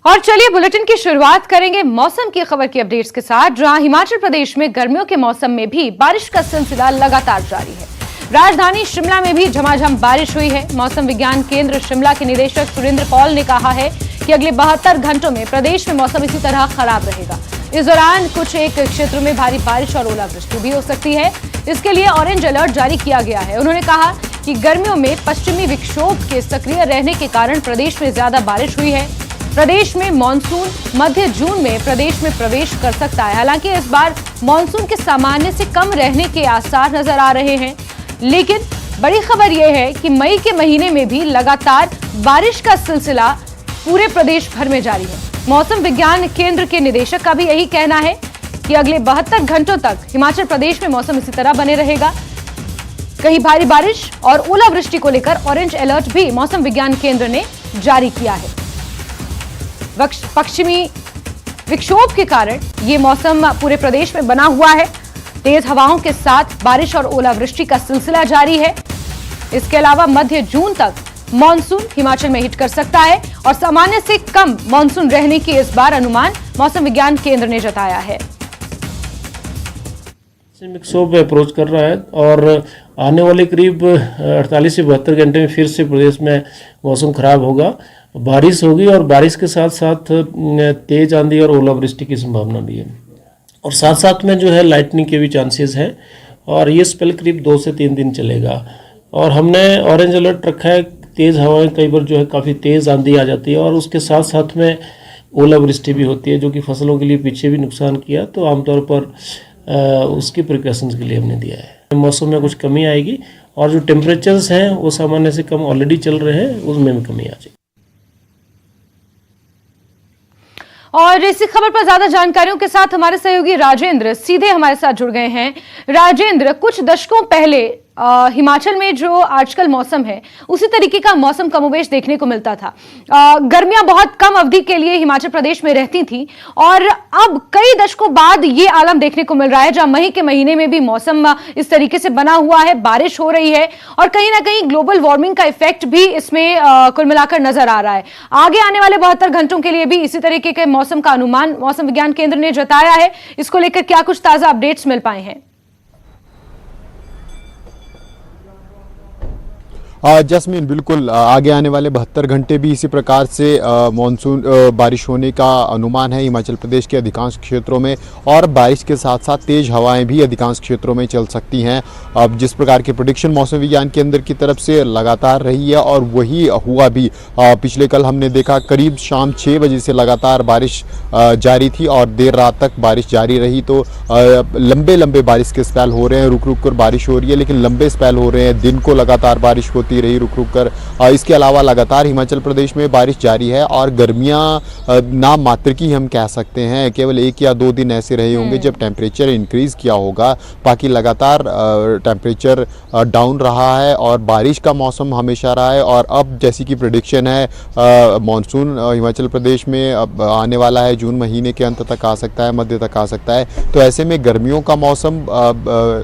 और चलिए बुलेटिन की शुरुआत करेंगे मौसम की खबर की अपडेट्स के साथ, जहां हिमाचल प्रदेश में गर्मियों के मौसम में भी बारिश का सिलसिला लगातार जारी है। राजधानी शिमला में भी झमाझम बारिश हुई है। मौसम विज्ञान केंद्र शिमला के निदेशक सुरेंद्र पॉल ने कहा है कि अगले 72 घंटों में प्रदेश में मौसम इसी तरह खराब रहेगा। इस दौरान कुछ एक क्षेत्रों में भारी बारिश और ओलावृष्टि भी हो सकती है। इसके लिए ऑरेंज अलर्ट जारी किया गया है। उन्होंने कहा कि गर्मियों में पश्चिमी विक्षोभ के सक्रिय रहने के कारण प्रदेश में ज्यादा बारिश हुई है। प्रदेश में मानसून मध्य जून में प्रदेश में प्रवेश कर सकता है। हालांकि इस बार मानसून के सामान्य से कम रहने के आसार नजर आ रहे हैं, लेकिन बड़ी खबर यह है कि मई के महीने में भी लगातार बारिश का सिलसिला पूरे प्रदेश भर में जारी है। मौसम विज्ञान केंद्र के निदेशक का भी यही कहना है कि अगले 72 घंटों तक हिमाचल प्रदेश में मौसम इसी तरह बने रहेगा। कहीं भारी बारिश और ओलावृष्टि को लेकर ऑरेंज अलर्ट भी मौसम विज्ञान केंद्र ने जारी किया है। पश्चिमी विक्षोभ के कारण ये मौसम पूरे प्रदेश में बना हुआ है। तेज हवाओं के साथ बारिश और ओलावृष्टि का सिलसिला जारी है। इसके अलावा मध्य जून तक मानसून हिमाचल में हिट कर सकता है और सामान्य से कम मानसून रहने की इस बार अनुमान मौसम विज्ञान केंद्र ने जताया है। विक्षोभ अप्रोच कर रहा है और आने वाले करीब 48 से 72 घंटे में फिर से प्रदेश में मौसम खराब होगा। बारिश होगी और बारिश के साथ साथ तेज आंधी और ओलावृष्टि की संभावना भी है और साथ साथ में जो है लाइटनिंग के भी चांसेस हैं और ये स्पेल करीब 2 से 3 दिन चलेगा। और हमने ऑरेंज अलर्ट रखा है। तेज़ हवाएं कई बार जो है काफ़ी तेज़ आंधी आ जाती है और उसके साथ साथ में ओलावृष्टि भी होती है, जो कि फसलों के लिए पीछे भी नुकसान किया। तो आमतौर पर उसकी प्रिकॉशंस के लिए हमने दिया है। मौसम में कुछ कमी आएगी और जो टेम्परेचर्स हैं वो सामान्य से कम ऑलरेडी चल रहे हैं, उसमें भी कमी आ जाएगी। और इसी खबर पर ज्यादा जानकारियों के साथ हमारे सहयोगी राजेंद्र सीधे हमारे साथ जुड़ गए हैं। राजेंद्र, कुछ दशकों पहले हिमाचल में जो आजकल मौसम है उसी तरीके का मौसम कमोबेश देखने को मिलता था। गर्मियां बहुत कम अवधि के लिए हिमाचल प्रदेश में रहती थी और अब कई दशकों बाद ये आलम देखने को मिल रहा है, जहां मई के महीने में भी मौसम इस तरीके से बना हुआ है, बारिश हो रही है और कहीं ना कहीं ग्लोबल वार्मिंग का इफेक्ट भी इसमें कुल मिलाकर नजर आ रहा है। आगे आने वाले 72 घंटों के लिए भी इसी तरीके के मौसम का अनुमान मौसम विज्ञान केंद्र ने जताया है। इसको लेकर क्या कुछ ताजा अपडेट्स मिल पाए हैं? जस्मीन, बिल्कुल आगे आने वाले 72 घंटे भी इसी प्रकार से मानसून बारिश होने का अनुमान है हिमाचल प्रदेश के अधिकांश क्षेत्रों में और बारिश के साथ साथ तेज़ हवाएं भी अधिकांश क्षेत्रों में चल सकती हैं। अब जिस प्रकार की प्रेडिक्शन मौसम विज्ञान केंद्र की तरफ से लगातार रही है और वही हुआ भी। पिछले कल हमने देखा करीब शाम 6 बजे से लगातार बारिश जारी थी और देर रात तक बारिश जारी रही। तो लंबे बारिश के स्पेल हो रहे हैं, रुक रुक कर बारिश हो रही है, लेकिन लंबे स्पेल हो रहे हैं। दिन को लगातार बारिश होती रही रुक रुक कर। इसके अलावा लगातार हिमाचल प्रदेश में बारिश जारी है और गर्मियां नाम मात्र की हम कह सकते हैं। केवल 1 या 2 दिन ऐसे रहे होंगे जब टेम्परेचर इंक्रीज किया होगा, बाकी लगातार टेम्परेचर डाउन रहा है और बारिश का मौसम हमेशा रहा है। और अब जैसी कि प्रेडिक्शन है मानसून हिमाचल प्रदेश में अब आने वाला है, जून महीने के अंत तक आ सकता है, मध्य तक आ सकता है। तो ऐसे में गर्मियों का मौसम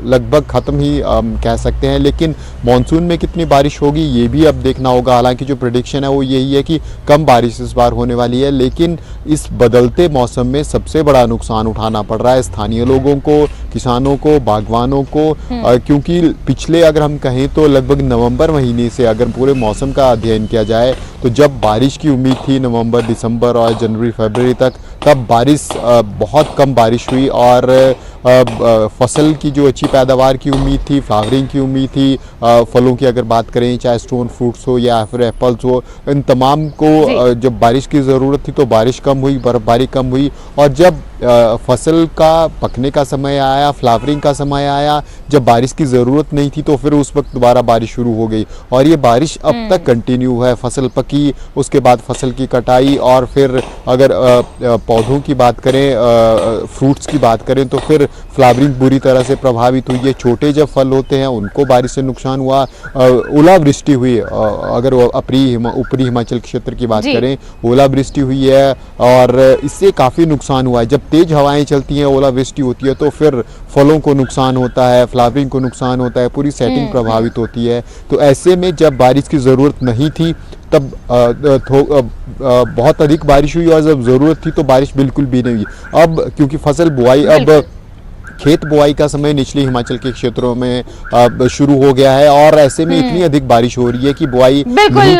लगभग ख़त्म ही कह सकते हैं, लेकिन मानसून में कितनी बारिश होगी ये भी अब देखना होगा। हालांकि जो प्रेडिक्शन है वो यही है कि कम बारिश इस बार होने वाली है, लेकिन इस बदलते मौसम में सबसे बड़ा नुकसान उठाना पड़ रहा है स्थानीय लोगों को, किसानों को, बागवानों को। क्योंकि पिछले अगर हम कहें तो लगभग नवंबर महीने से अगर पूरे मौसम का अध्ययन किया जाए तो जब बारिश की उम्मीद थी नवंबर, दिसंबर और जनवरी, फरवरी तक, तब बारिश बहुत कम बारिश हुई और फसल की जो अच्छी पैदावार की उम्मीद थी, फ्लावरिंग की उम्मीद थी, फलों की अगर बात करें चाहे स्टोन फ्रूट्स हो या फिर एप्पल्स हो, इन तमाम को जब बारिश की ज़रूरत थी तो बारिश कम हुई, बर्फबारी कम हुई। और जब फसल का पकने का समय आया, फ्लावरिंग का समय आया, जब बारिश की ज़रूरत नहीं थी तो फिर उस वक्त दोबारा बारिश शुरू हो गई और ये बारिश अब तक कंटिन्यू है। फसल पकी, उसके बाद फसल की कटाई और फिर अगर पौधों की बात करें, फ्रूट्स की बात करें तो फिर फ्लावरिंग बुरी तरह से प्रभावित हुई है। छोटे जब फल होते हैं उनको बारिश से नुकसान हुआ, ओलावृष्टि हुई। अगर ऊपरी हिमाचल क्षेत्र की बात करें, ओलावृष्टि हुई है और इससे काफ़ी नुकसान हुआ है। जब तेज हवाएं चलती हैं, ओलावृष्टि होती है तो फिर फलों को नुकसान होता है, फ्लावरिंग को नुकसान होता है, पूरी सेटिंग प्रभावित होती है। तो ऐसे में जब बारिश की ज़रूरत नहीं थी तब बहुत अधिक बारिश हुई और जब ज़रूरत थी तो बारिश बिल्कुल भी नहीं हुई। अब क्योंकि फसल बुआई, अब खेत बुआई का समय निचले हिमाचल के क्षेत्रों में शुरू हो गया है और ऐसे में इतनी अधिक बारिश हो रही है कि बुआई बिल्कुल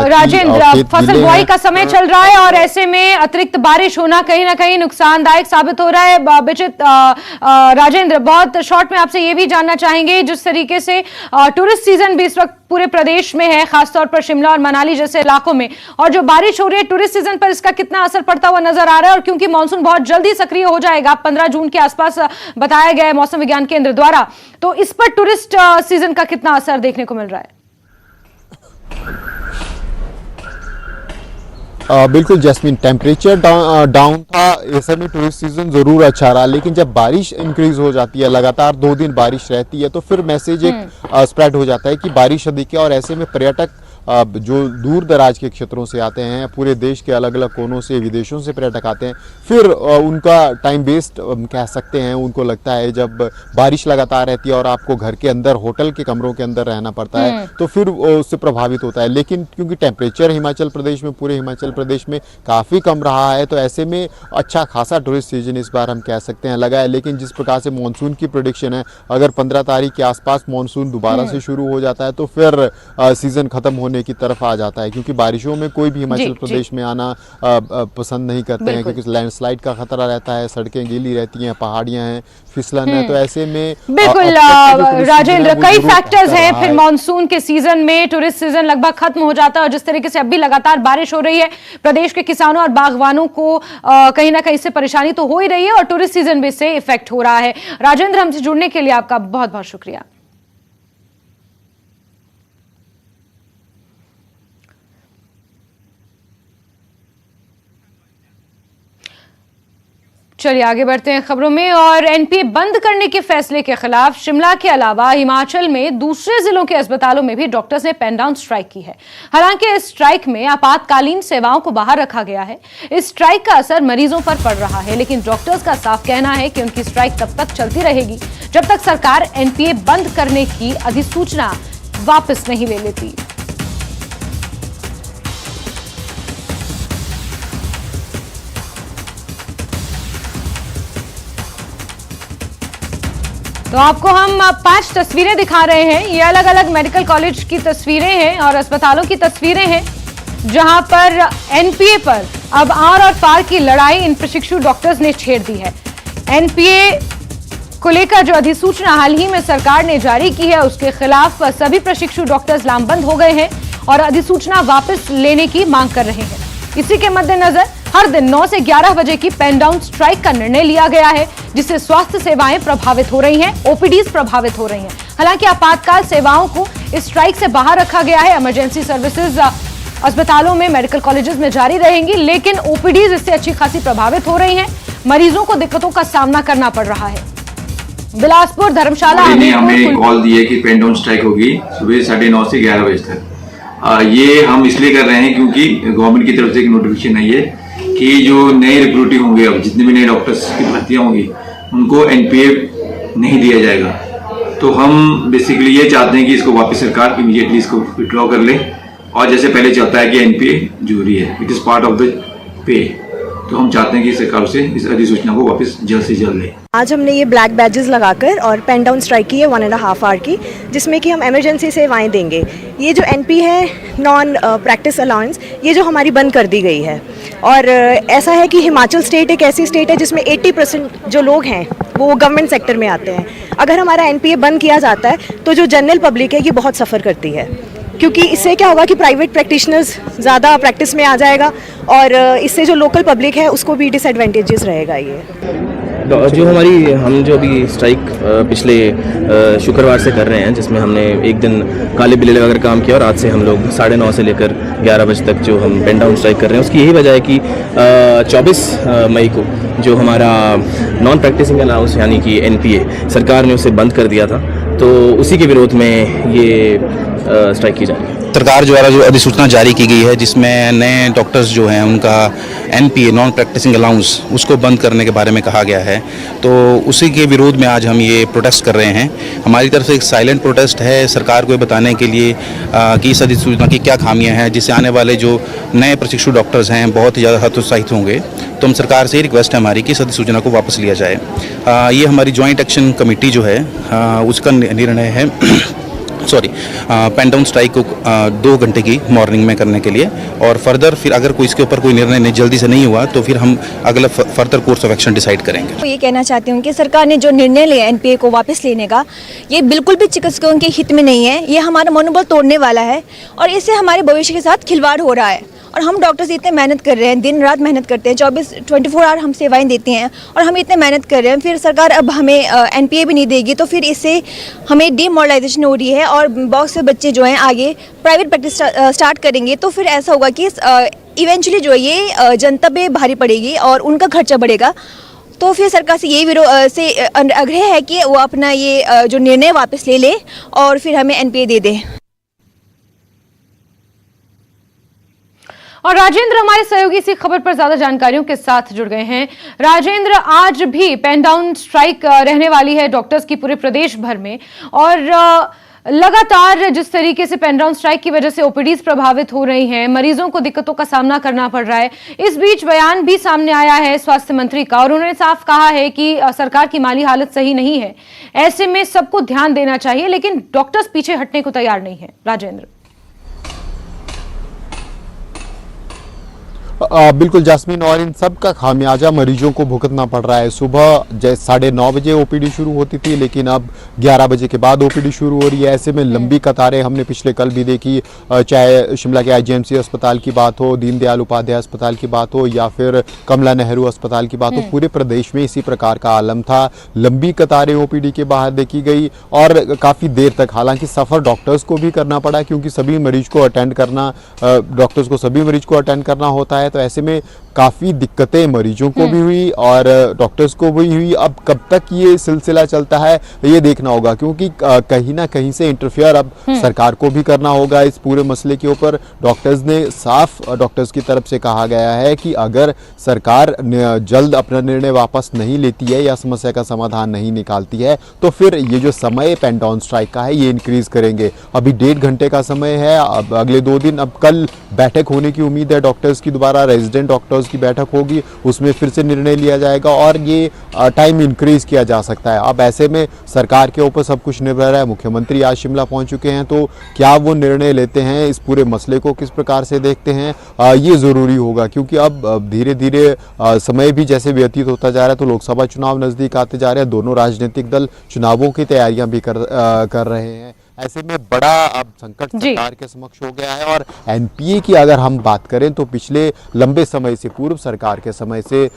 राजेंद्र, फसल बुआई का समय चल रहा है और ऐसे में अतिरिक्त बारिश होना कहीं ना कहीं नुकसानदायक साबित हो रहा है। बिचित राजेंद्र, बहुत शॉर्ट में आपसे ये भी जानना चाहेंगे, जिस तरीके से टूरिस्ट सीजन भी इस वक्त पूरे प्रदेश में है, खासतौर पर शिमला और मनाली जैसे इलाकों में, और जो बारिश हो रही है टूरिस्ट सीजन पर इसका कितना असर पड़ता हुआ नजर आ रहा है? और क्योंकि मानसून बहुत जल्दी सक्रिय हो जाएगा, 15 जून के आसपास बताया गया है मौसम विज्ञान केंद्र द्वारा, तो इस पर टूरिस्ट सीजन का कितना असर देखने को मिल रहा है? बिल्कुल जैस्मिन, टेम्परेचर डाउन था, ऐसे में टूरिस्ट सीजन ज़रूर अच्छा रहा, लेकिन जब बारिश इंक्रीज हो जाती है, लगातार 2 दिन बारिश रहती है, तो फिर मैसेज एक स्प्रेड हो जाता है कि बारिश अधिक है और ऐसे में पर्यटक जो दूर दराज के क्षेत्रों से आते हैं, पूरे देश के अलग अलग कोनों से, विदेशों से पर्यटक आते हैं, फिर उनका टाइम वेस्ट कह सकते हैं। उनको लगता है जब बारिश लगातार रहती है और आपको घर के अंदर, होटल के कमरों के अंदर रहना पड़ता है, तो फिर उससे प्रभावित होता है। लेकिन क्योंकि टेम्परेचर हिमाचल प्रदेश में, पूरे हिमाचल प्रदेश में काफ़ी कम रहा है, तो ऐसे में अच्छा खासा टूरिस्ट सीजन इस बार हम कह सकते हैं लगा है। लेकिन जिस प्रकार से मानसून की प्रेडिक्शन है, अगर 15 तारीख के आसपास मानसून दोबारा से शुरू हो जाता है तो फिर सीजन खत्म होने की तरफ आ जाता है, क्योंकि बारिशों में कोई भी हिमाचल प्रदेश में आना पसंद नहीं करते हैं, क्योंकि लैंडस्लाइड का खतरा रहता है, सड़कें गीली रहती हैं, पहाड़ियां हैं, फिसलन है, तो ऐसे में बिल्कुल राजेंद्र, कई फैक्टर्स हैं। फिर मानसून के सीजन में टूरिस्ट सीजन लगभग खत्म हो जाता है और जिस तरीके से अब भी लगातार बारिश हो रही है, प्रदेश के किसानों और बागवानों को कहीं ना कहीं से परेशानी तो हो ही रही है और टूरिस्ट सीजन भी इससे इफेक्ट हो रहा है। राजेंद्र, हमसे जुड़ने के लिए आपका बहुत बहुत शुक्रिया। चलिए आगे बढ़ते हैं खबरों में। और एनपीए बंद करने के फैसले के खिलाफ शिमला के अलावा हिमाचल में दूसरे जिलों के अस्पतालों में भी डॉक्टर्स ने पेन डाउन स्ट्राइक की है। हालांकि इस स्ट्राइक में आपातकालीन सेवाओं को बाहर रखा गया है। इस स्ट्राइक का असर मरीजों पर पड़ रहा है, लेकिन डॉक्टर्स का साफ कहना है कि उनकी स्ट्राइक तब तक चलती रहेगी जब तक सरकार एनपीए बंद करने की अधिसूचना वापस नहीं ले लेती। तो आपको हम 5 तस्वीरें दिखा रहे हैं। ये अलग अलग मेडिकल कॉलेज की तस्वीरें हैं और अस्पतालों की तस्वीरें हैं, जहां पर एनपीए पर अब आर और पार की लड़ाई इन प्रशिक्षु डॉक्टर्स ने छेड़ दी है। एनपीए को लेकर जो अधिसूचना हाल ही में सरकार ने जारी की है, उसके खिलाफ सभी प्रशिक्षु डॉक्टर्स लामबंद हो गए हैं और अधिसूचना वापस लेने की मांग कर रहे हैं। इसी के मद्देनजर हर दिन 9 से 11 बजे की पेन डाउन स्ट्राइक का निर्णय लिया गया है, जिससे स्वास्थ्य सेवाएं प्रभावित हो रही हैं, ओपीडीज प्रभावित हो रही हैं। हालांकि आपातकाल सेवाओं को इस स्ट्राइक से बाहर रखा गया है। इमरजेंसी सर्विसेज अस्पतालों में, मेडिकल कॉलेजेस में जारी रहेंगी, लेकिन ओपीडीज इससे अच्छी खासी प्रभावित हो रही हैं। मरीजों को दिक्कतों का सामना करना पड़ रहा है। बिलासपुर, धर्मशाला, हमें कॉल दी है कि पेन डाउन स्ट्राइक होगी सुबह 9:30 से 11 बजे तक। ये हम इसलिए कर रहे हैं क्योंकि गवर्नमेंट की तरफ से एक नोटिफिकेशन आई है कि जो नए रिक्रूटिंग होंगे, अब जितने भी नए डॉक्टर्स की भर्तियां होंगी, उनको एनपीए नहीं दिया जाएगा। तो हम बेसिकली ये चाहते हैं कि इसको वापस सरकार इमीडिएटली इसको विड्रॉ कर ले, और जैसे पहले चाहता है कि एनपीए जरूरी है, it is part of the pay, तो हम चाहते हैं कि सरकार से इस अधिसूचना को वापस जल्द से जल्द ले। आज हमने ये ब्लैक बैजेस लगाकर और पेन डाउन स्ट्राइक की है 1.5 आवर की, जिसमें कि हम इमरजेंसी सेवाएं देंगे। ये जो एनपी है, नॉन प्रैक्टिस अलाउंस, ये जो हमारी बंद कर दी गई है। और ऐसा है कि हिमाचल स्टेट एक ऐसी स्टेट है जिसमें 80% जो लोग हैं वो गवर्नमेंट सेक्टर में आते हैं। अगर हमारा एनपीए बंद किया जाता है तो जो जनरल पब्लिक है ये बहुत सफ़र करती है, क्योंकि इससे क्या होगा कि प्राइवेट प्रैक्टिशनर्स ज़्यादा प्रैक्टिस में आ जाएगा और इससे जो लोकल पब्लिक है उसको भी डिसएडवांटेजेस रहेगा। ये जो हम जो अभी स्ट्राइक पिछले शुक्रवार से कर रहे हैं, जिसमें हमने एक दिन काले बिल्ले लगाकर काम किया और आज से हम लोग 9:30 से लेकर 11 बजे तक जो हम पेन डाउन स्ट्राइक कर रहे हैं, उसकी यही वजह है कि 24 मई को जो हमारा नॉन प्रैक्टिसिंग अलाउंस यानी कि एनपीए सरकार ने उसे बंद कर दिया था, तो उसी के विरोध में ये स्ट्राइक की जा रही है। सरकार द्वारा जो अधिसूचना जारी की गई है जिसमें नए डॉक्टर्स जो हैं उनका NPA नॉन प्रैक्टिसिंग अलाउंस उसको बंद करने के बारे में कहा गया है, तो उसी के विरोध में आज हम ये प्रोटेस्ट कर रहे हैं। हमारी तरफ से एक साइलेंट प्रोटेस्ट है सरकार को बताने के लिए कि इस अधिसूचना की क्या खामियां हैं, जिससे आने वाले जो नए प्रशिक्षु डॉक्टर्स हैं बहुत ही ज़्यादा हतोत्साहित होंगे। तो हम सरकार से रिक्वेस्ट है हमारी कि इस अधिसूचना को वापस लिया जाए। ये हमारी जॉइंट एक्शन कमेटी जो है उसका निर्णय है पेन डाउन स्ट्राइक को 2 घंटे की मॉर्निंग में करने के लिए, और फर्दर फिर अगर कोई इसके ऊपर कोई निर्णय जल्दी से नहीं हुआ तो फिर हम अगला further course of action decide करेंगे। तो ये कहना चाहती हूँ कि सरकार ने जो निर्णय लिया NPA को वापस लेने का, ये बिल्कुल भी चिकित्सकों के हित में नहीं है। ये हमारा मनोबल तोड़ने वाला है और इससे हमारे भविष्य के साथ खिलवाड़ हो रहा है। और हम डॉक्टर्स इतने मेहनत कर रहे हैं, दिन रात मेहनत करते हैं, 24 आवर हम सेवाएं देती हैं और हम इतने मेहनत कर रहे हैं, फिर सरकार अब हमें NPA भी नहीं देगी, तो फिर इससे हमें डिमोरलाइजेशन हो रही है और बहुत से बच्चे जो हैं आगे प्राइवेट प्रैक्टिस स्टार्ट करेंगे, तो फिर ऐसा होगा कि इवेंचुअली जो है ये जनता पे भारी पड़ेगी और उनका खर्चा बढ़ेगा। तो फिर सरकार से यही से आग्रह है कि वो अपना ये जो निर्णय वापस ले ले और फिर हमें NPA दे दे। और राजेंद्र हमारे सहयोगी इसी खबर पर ज्यादा जानकारियों के साथ जुड़ गए हैं। राजेंद्र, आज भी पेन डाउन स्ट्राइक रहने वाली है डॉक्टर्स की पूरे प्रदेश भर में, और लगातार जिस तरीके से पेन डाउन स्ट्राइक की वजह से OPDs प्रभावित हो रही हैं, मरीजों को दिक्कतों का सामना करना पड़ रहा है। इस बीच बयान भी सामने आया है स्वास्थ्य मंत्री का, और उन्होंने साफ कहा है कि सरकार की माली हालत सही नहीं है, ऐसे में सबको ध्यान देना चाहिए, लेकिन डॉक्टर्स पीछे हटने को तैयार नहीं है। राजेंद्र, बिल्कुल जास्मीन, और इन सब का खामियाजा मरीजों को भुगतना पड़ रहा है। सुबह 9:30 बजे OPD शुरू होती थी, लेकिन अब 11 बजे के बाद OPD शुरू हो रही है। ऐसे में लंबी कतारें हमने पिछले कल भी देखी, चाहे शिमला के IGMC अस्पताल की बात हो, दीनदयाल उपाध्याय अस्पताल की बात हो, या फिर कमला नेहरू अस्पताल की बात हो, पूरे प्रदेश में इसी प्रकार का आलम था। लंबी कतारें OPD के बाहर देखी गई और काफ़ी देर तक, हालांकि सफ़र डॉक्टर्स को भी करना पड़ा क्योंकि सभी मरीज को अटेंड करना, डॉक्टर्स को सभी मरीज को अटेंड करना होता है। तो ऐसे में काफ़ी दिक्कतें मरीजों को भी हुई और डॉक्टर्स को भी हुई। अब कब तक ये सिलसिला चलता है ये देखना होगा, क्योंकि कहीं ना कहीं से इंटरफेयर अब सरकार को भी करना होगा इस पूरे मसले के ऊपर। डॉक्टर्स ने साफ, डॉक्टर्स की तरफ से कहा गया है कि अगर सरकार जल्द अपना निर्णय वापस नहीं लेती है या समस्या का समाधान नहीं निकालती है तो फिर ये जो समय पेन डाउन स्ट्राइक का है ये इंक्रीज करेंगे। अभी 1.5 घंटे का समय है, अब अगले 2 दिन, अब कल बैठक होने की उम्मीद है डॉक्टर्स की, दोबारा रेजिडेंट डॉक्टर्स की बैठक होगी, उसमें फिर से निर्णय लिया जाएगा और ये टाइम इंक्रीज किया जा सकता है। अब ऐसे में सरकार के ऊपर सब कुछ निर्भर है। मुख्यमंत्री आज शिमला पहुंच चुके हैं, तो क्या वो निर्णय लेते हैं, इस पूरे मसले को किस प्रकार से देखते हैं, ये ज़रूरी होगा, क्योंकि अब धीरे धीरे समय भी जैसे व्यतीत होता जा रहा है तो लोकसभा चुनाव नज़दीक आते जा रहे हैं। दोनों राजनीतिक दल चुनावों की तैयारियां भी कर रहे हैं। ऐसे में बड़ा अब संकट सरकार के समक्ष हो गया है। और NPA की अगर हम बात करें तो पिछले लंबे समय से, पूर्व सरकार के समय से,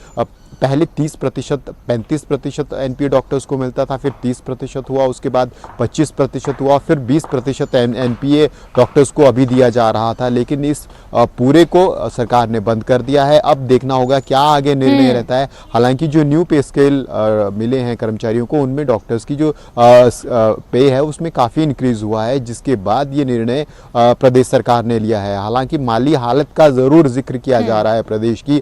पहले 30%, 35% NPA डॉक्टर्स को मिलता था, फिर 30% हुआ, उसके बाद 25% हुआ, फिर 20% NPA डॉक्टर्स को अभी दिया जा रहा था, लेकिन इस पूरे को सरकार ने बंद कर दिया है। अब देखना होगा क्या आगे निर्णय रहता है। हालांकि जो न्यू पे स्केल मिले हैं कर्मचारियों को, उनमें डॉक्टर्स की जो पे है उसमें काफ़ी इंक्रीज हुआ है, जिसके बाद ये निर्णय प्रदेश सरकार ने लिया है। हालांकि माली हालत का ज़रूर जिक्र किया जा रहा है प्रदेश की,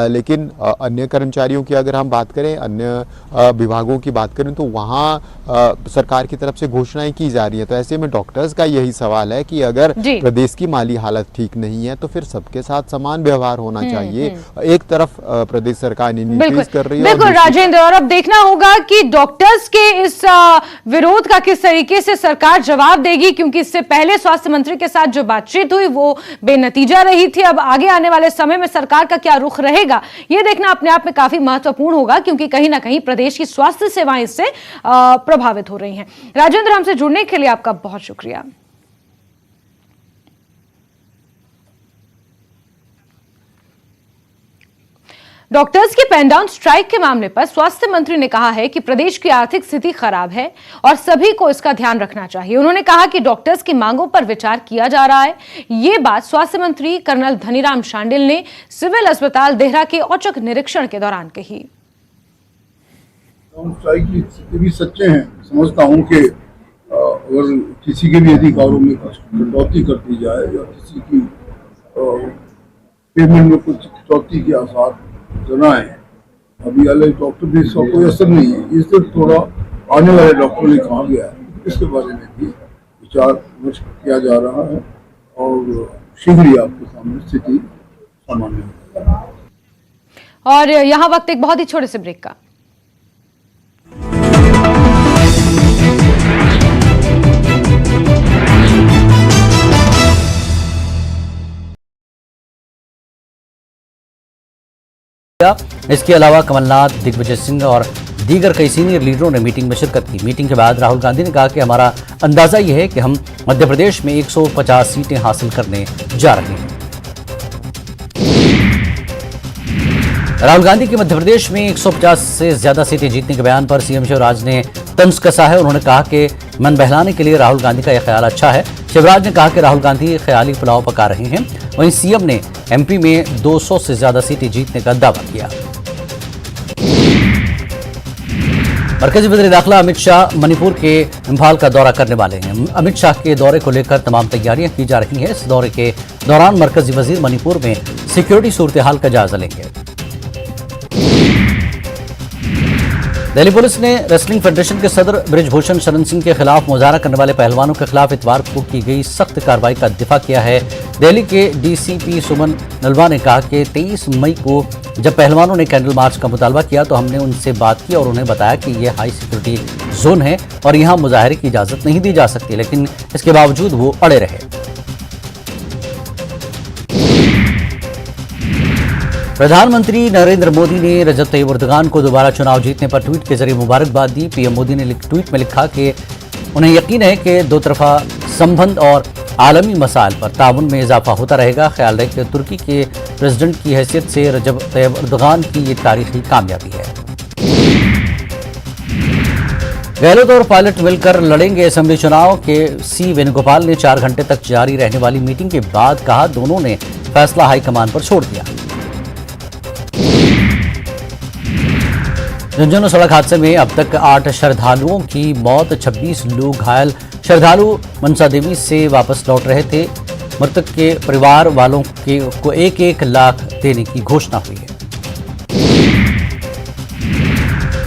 लेकिन अन्य कर्मचारियों की अगर हम बात करें, अन्य विभागों की बात करें, तो वहाँ सरकार की तरफ से घोषणाएं की जा रही है। तो ऐसे में डॉक्टर्स का यही सवाल है कि अगर प्रदेश की माली हालत ठीक नहीं है तो फिर सबके साथ समान व्यवहार होना चाहिए। एक तरफ प्रदेश सरकार इंक्रीज कर रही है। बिल्कुल राजेंद्र, और अब देखना होगा कि डॉक्टर्स के इस विरोध का किस तरीके से सरकार जवाब देगी, क्योंकि इससे पहले स्वास्थ्य मंत्री के साथ जो बातचीत हुई वो बेनतीजा रही थी। अब आगे आने वाले समय में सरकार का क्या रुख रहेगा ये देखना अपने आप में काफी महत्वपूर्ण होगा, क्योंकि कहीं ना कहीं प्रदेश की स्वास्थ्य सेवाएं इससे प्रभावित हो रही हैं। राजेंद्र, हमसे जुड़ने के लिए आपका बहुत शुक्रिया। डॉक्टर्स की पेन डाउन स्ट्राइक के मामले पर स्वास्थ्य मंत्री ने कहा है कि प्रदेश की आर्थिक स्थिति खराब है और सभी को इसका ध्यान रखना चाहिए। उन्होंने कहा कि डॉक्टर्स की मांगों पर विचार किया जा रहा है। ये बात स्वास्थ्य मंत्री कर्नल धनीराम शांडिल ने सिविल अस्पताल देहरा के औचक निरीक्षण के दौरान कही। डाउन स्ट्राइक की स्थिति भी सच्चे हैं। समझता हूं कि अगर किसी के भी अधिकारों में कुछ कटौती कर दी जाए या किसी की पेमेंट में कुछ कटौती के आसार जनाएं, अभी वाले डॉक्टर भी इसका कोई असर नहीं है। इससे थोड़ा आने वाले डॉक्टर ने कहा गया है, इसके बारे में भी विचार विमर्श किया जा रहा है और शीघ्र ही आपके सामने स्थिति सामान्य हो। और यहाँ वक्त एक बहुत ही छोटे से ब्रेक का। इसके अलावा कमलनाथ, दिग्विजय सिंह और दीगर कई सीनियर लीडरों ने मीटिंग में शिरकत की। मीटिंग के बाद राहुल गांधी ने कहा कि हमारा अंदाजा यह है कि हम मध्य प्रदेश में 150 सीटें हासिल करने जा रहे हैं। राहुल गांधी के मध्य प्रदेश में 150 से ज्यादा सीटें जीतने के बयान पर सीएम शिवराज ने तंज कसा है। उन्होंने कहा कि मन बहलाने के लिए राहुल गांधी का यह ख्याल अच्छा है। शिवराज ने कहा कि राहुल गांधी ख्याली पुलाव पका रहे हैं। वहीं सीएम ने एमपी में 200 से ज्यादा सीटें जीतने का दावा किया। मरकजी वज़ीर दाखिला अमित शाह मणिपुर के इंफाल का दौरा करने वाले हैं। अमित शाह के दौरे को लेकर तमाम तैयारियां की जा रही हैं। इस दौरे के दौरान मरकजी वज़ीर मणिपुर में सिक्योरिटी सूरत हाल का जायजा लेंगे। दिल्ली पुलिस ने रेसलिंग फेडरेशन के सदर बृजभूषण शरण सिंह के खिलाफ मुजाहरा करने वाले पहलवानों के खिलाफ इतवार को की गई सख्त कार्रवाई का दिफा किया है। दिल्ली के डीसीपी सुमन नलवा ने कहा कि 23 मई को जब पहलवानों ने कैंडल मार्च का मुतालबा किया तो हमने उनसे बात की और उन्हें बताया कि यह हाई सिक्योरिटी जोन है और यहां मुजाहरे की इजाजत नहीं दी जा सकती, लेकिन इसके बावजूद वो अड़े रहे। प्रधानमंत्री नरेंद्र मोदी ने रजब तैयब एर्दोगान को दोबारा चुनाव जीतने पर ट्वीट के जरिए मुबारकबाद दी। पीएम मोदी ने ट्वीट में लिखा कि उन्हें यकीन है कि दो तरफा संबंध और आलमी मसाइल पर ताउन में इजाफा होता रहेगा। ख्याल रहे कि तुर्की के प्रेसिडेंट की हैसियत से रजब तैयब एर्दोगान की ये तारीखी कामयाबी है। गहलोत और पायलट मिलकर लड़ेंगे असेंबली चुनाव के सी वेणुगोपाल ने 4 घंटे तक जारी रहने वाली मीटिंग के बाद कहा, दोनों ने फैसला हाईकमान पर छोड़ दिया। झुंझुनू सड़क हादसे में अब तक 8 श्रद्धालुओं की मौत, 26 लोग घायल। श्रद्धालु मनसा देवी से वापस लौट रहे थे। मृतक के परिवार वालों को 1-1 लाख देने की घोषणा हुई है।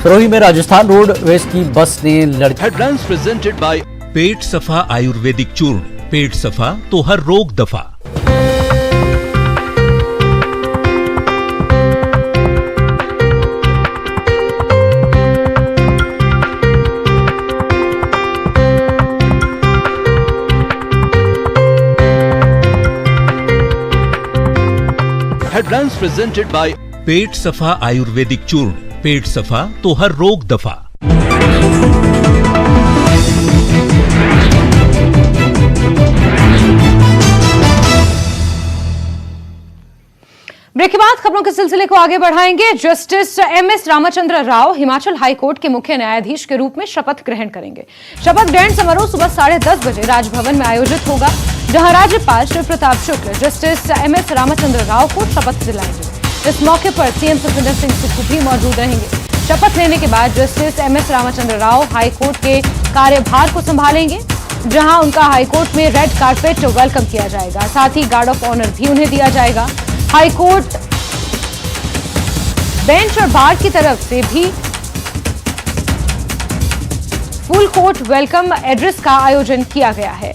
सरोही में राजस्थान रोडवेज की बस ने हेडलाइंस प्रेजेंटेड बाय पेट सफा आयुर्वेदिक चूर्ण। पेट सफा तो हर रोग दफा। हेडलाइंस प्रेजेंटेड बाय पेट सफा आयुर्वेदिक चूर्ण। पेट सफा तो हर रोग दफा। ब्रेक के बाद खबरों के सिलसिले को आगे बढ़ाएंगे। Justice MS Ramchandra Rao Himachal high court के मुख्य न्यायाधीश के रूप में शपथ ग्रहण करेंगे। शपथ ग्रहण समारोह सुबह 10:30 बजे राजभवन में आयोजित होगा, जहां राज्यपाल श्री प्रताप शुक्ल जस्टिस एमएस रामचंद्र राव को शपथ दिलाएंगे। इस मौके पर सीएम सुखविंदर सिंह सुक्खू भी मौजूद रहेंगे। शपथ लेने के बाद justice MS Ramchandra Rao high court के कार्यभार को संभालेंगे, जहां उनका हाईकोर्ट में रेड कारपेट वेलकम किया जाएगा। साथ ही गार्ड ऑफ ऑनर भी उन्हें दिया जाएगा। हाईकोर्ट बेंच और बार की तरफ से भी फुल कोर्ट वेलकम एड्रेस का आयोजन किया गया है।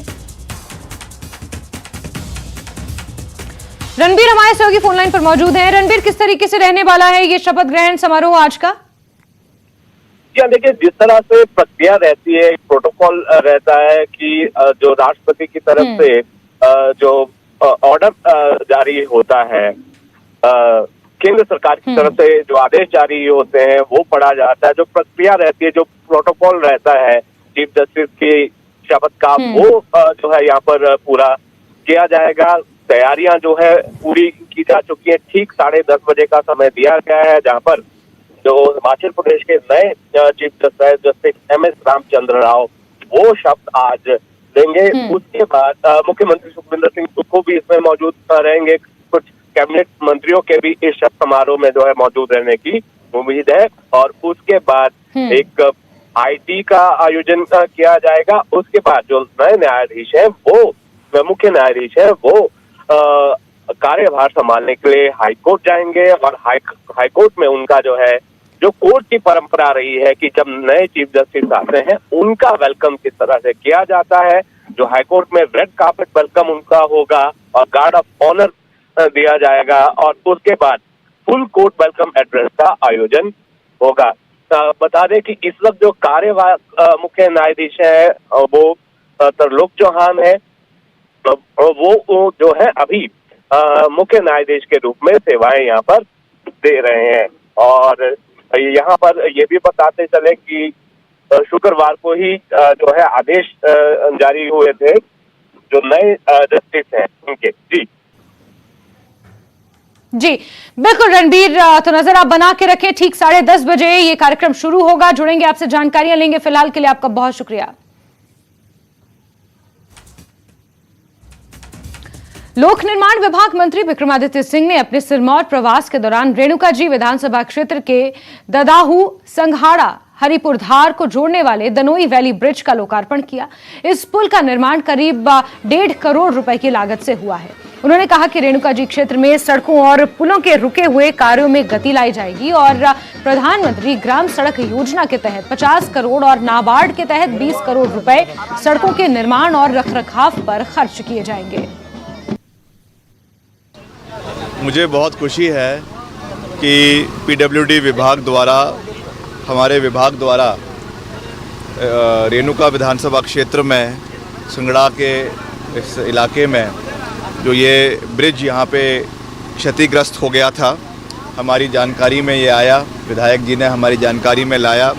रणबीर हमारे सहयोगी फोन लाइन पर मौजूद हैं। रणबीर, किस तरीके से रहने वाला है ये शपथ ग्रहण समारोह आज का? क्या देखिए, जिस तरह से प्रक्रिया रहती है, प्रोटोकॉल रहता है कि जो राष्ट्रपति की तरफ से जो ऑर्डर जारी होता है, केंद्र सरकार की तरफ से जो आदेश जारी होते हैं वो पढ़ा जाता है। जो प्रक्रिया रहती है, जो प्रोटोकॉल रहता है चीफ जस्टिस की शपथ का, वो जो है यहाँ पर पूरा किया जाएगा। तैयारियां जो है पूरी की जा चुकी है। ठीक 10:30 बजे का समय दिया गया है, जहाँ पर जो हिमाचल प्रदेश के नए chief justice justice MS Ramchandra Rao वो शपथ आज लेंगे। उसके बाद मुख्यमंत्री सुखविंदर सिंह सुक्खू भी इसमें मौजूद रहेंगे। कुछ कैबिनेट मंत्रियों के भी इस शपथ समारोह में जो है मौजूद रहने की उम्मीद है। और उसके बाद एक IT का आयोजन किया जाएगा। उसके बाद जो नए न्यायाधीश हैं वो मुख्य न्यायाधीश हैं वो कार्यभार संभालने के लिए हाईकोर्ट जाएंगे और हाईकोर्ट में उनका जो है जो कोर्ट की परंपरा रही है कि जब नए चीफ जस्टिस आते हैं उनका वेलकम किस तरह से किया जाता है, जो हाईकोर्ट में रेड कार्पेट वेलकम उनका होगा और गार्ड ऑफ ऑनर दिया जाएगा और उसके बाद फुल कोर्ट वेलकम एड्रेस का आयोजन होगा। बता दें कि इस वक्त जो मुख्य न्यायाधीश है वो त्रिलोक चौहान है, वो जो है अभी मुख्य न्यायाधीश के रूप में सेवाएं यहाँ पर दे रहे हैं। और यहाँ पर ये भी बताते चले कि शुक्रवार को ही जो है आदेश जारी हुए थे जो नए जस्टिस हैं उनके। जी बिल्कुल रणबीर, तो नजर आप बना के रखें, ठीक 10:30 बजे ये कार्यक्रम शुरू होगा, जुड़ेंगे आपसे, जानकारियां लेंगे। फिलहाल के लिए आपका बहुत शुक्रिया। लोक निर्माण विभाग मंत्री विक्रमादित्य सिंह ने अपने सिरमौर प्रवास के दौरान रेणुका जी विधानसभा क्षेत्र के ददाहू संघाड़ा हरिपुर धार को जोड़ने वाले दनोई वैली ब्रिज का लोकार्पण किया। इस पुल का निर्माण करीब 1.5 करोड़ रुपए की लागत से हुआ है। उन्होंने कहा कि रेणुका जी क्षेत्र में सड़कों और पुलों के रुके हुए कार्यों में गति लाई जाएगी और प्रधानमंत्री ग्राम सड़क योजना के तहत 50 करोड़ और नाबार्ड के तहत 20 करोड़ रुपए सड़कों के निर्माण और रखरखाव पर खर्च किए जाएंगे। मुझे बहुत खुशी है कि PWD विभाग द्वारा, हमारे विभाग द्वारा रेणुका विधानसभा क्षेत्र में संगड़ा के इस इलाके में जो ये ब्रिज यहाँ पे क्षतिग्रस्त हो गया था, हमारी जानकारी में ये आया, विधायक जी ने हमारी जानकारी में लाया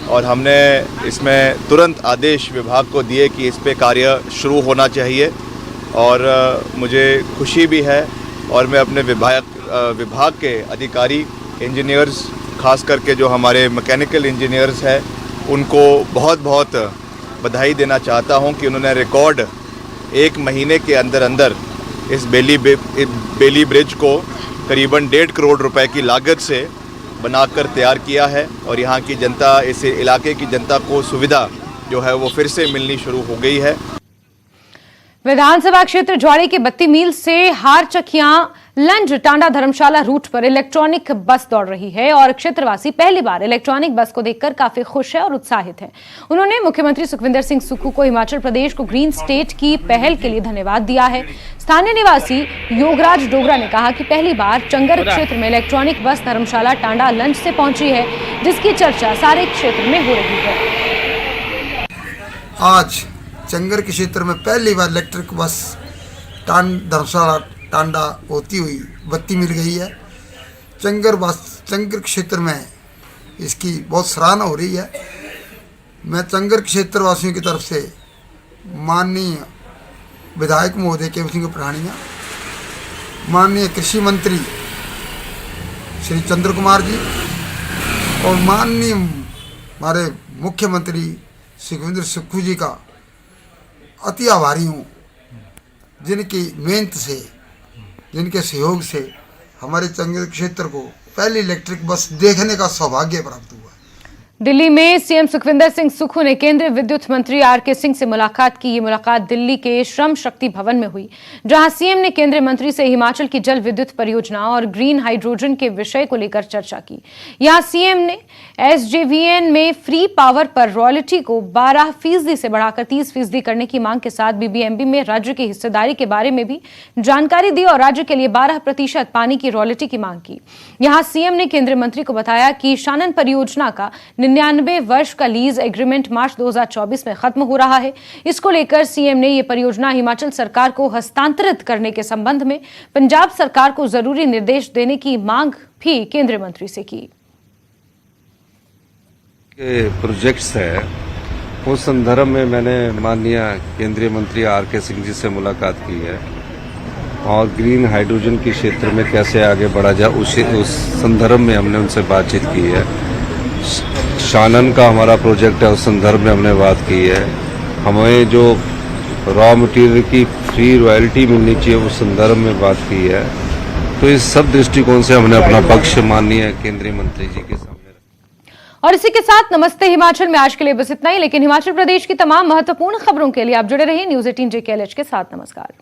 और हमने इसमें तुरंत आदेश विभाग को दिए कि इस पे कार्य शुरू होना चाहिए। और मुझे खुशी भी है और मैं अपने विभाग के अधिकारी, इंजीनियर्स, खास करके जो हमारे मैकेनिकल इंजीनियर्स हैं, उनको बहुत बहुत बधाई देना चाहता हूं कि उन्होंने रिकॉर्ड 1 महीने के अंदर अंदर इस बेली ब्रिज को करीबन 1.5 करोड़ रुपए की लागत से बनाकर तैयार किया है और यहाँ की जनता, इस इलाके की जनता को सुविधा जो है वो फिर से मिलनी शुरू हो गई है। विधानसभा क्षेत्र ज्वाड़ी के बत्ती मील से हारचकिया लंज टांडा धर्मशाला रूट पर इलेक्ट्रॉनिक बस दौड़ रही है और क्षेत्रवासी पहली बार इलेक्ट्रॉनिक बस को देखकर काफी खुश है और उत्साहित है। उन्होंने मुख्यमंत्री सुखविंदर सिंह सुक्खू को हिमाचल प्रदेश को ग्रीन स्टेट की पहल के लिए धन्यवाद दिया है। स्थानीय निवासी योगराज डोगरा ने कहा कि पहली बार चंगर क्षेत्र में इलेक्ट्रॉनिक बस धर्मशाला टांडा लंज से पहुंची है, जिसकी चर्चा सारे क्षेत्र में हो रही है। आज चंगर के क्षेत्र में पहली बार इलेक्ट्रिक बस धर्मशाला टांडा होती हुई बत्ती मिल गई है। चंगर क्षेत्र में इसकी बहुत सराहना हो रही है। मैं चंगर क्षेत्र वासियों की तरफ से माननीय विधायक महोदय केवल सिंह पठानिया, माननीय कृषि मंत्री श्री चंद्र कुमार जी और माननीय हमारे मुख्यमंत्री सुखविंदर सुक्खू जी का अति आभारी हूँ, जिनकी मेहनत से, जिनके सहयोग से हमारे चंगर क्षेत्र को पहली इलेक्ट्रिक बस देखने का सौभाग्य प्राप्त हुआ। दिल्ली में सीएम सुखविंदर सिंह सुक्खू ने केंद्रीय विद्युत मंत्री आर.के. सिंह से मुलाकात की। ये मुलाकात दिल्ली के श्रम शक्ति भवन में हुई, जहां सीएम ने केंद्रीय मंत्री से हिमाचल की जल विद्युत परियोजना और ग्रीन हाइड्रोजन के विषय को लेकर चर्चा की। यहां सीएम ने SJVN में फ्री पावर पर रॉयल्टी को 12% से बढ़ाकर 30% करने की मांग के साथ BBMB में राज्य की हिस्सेदारी के बारे में भी जानकारी दी और राज्य के लिए 12% पानी की रॉयल्टी की मांग की। यहां सीएम ने केंद्रीय मंत्री को बताया कि शानन परियोजना का 99 वर्ष का लीज एग्रीमेंट मार्च 2024 में खत्म हो रहा है। इसको लेकर सीएम ने ये परियोजना हिमाचल सरकार को हस्तांतरित करने के संबंध में पंजाब सरकार को जरूरी निर्देश देने की मांग भी केंद्रीय मंत्री से की। प्रोजेक्ट्स है, उस संदर्भ में मैंने माननीय केंद्रीय मंत्री आर.के. सिंह जी से मुलाकात की है और ग्रीन हाइड्रोजन के क्षेत्र में कैसे आगे बढ़ा जाए उस संदर्भ में हमने उनसे बातचीत की है। शानन का हमारा प्रोजेक्ट है, उस संदर्भ में हमने बात की है। हमें जो रॉ मटेरियल की फ्री रॉयल्टी मिलनी चाहिए उस संदर्भ में बात की है। तो इस सब दृष्टिकोण से हमने अपना पक्ष माननीय केंद्रीय मंत्री जी के सामने। और इसी के साथ नमस्ते हिमाचल में आज के लिए बस इतना ही, लेकिन हिमाचल प्रदेश की तमाम महत्वपूर्ण खबरों के लिए आप जुड़े रहिए न्यूज़ 18 JKLH के साथ। नमस्कार।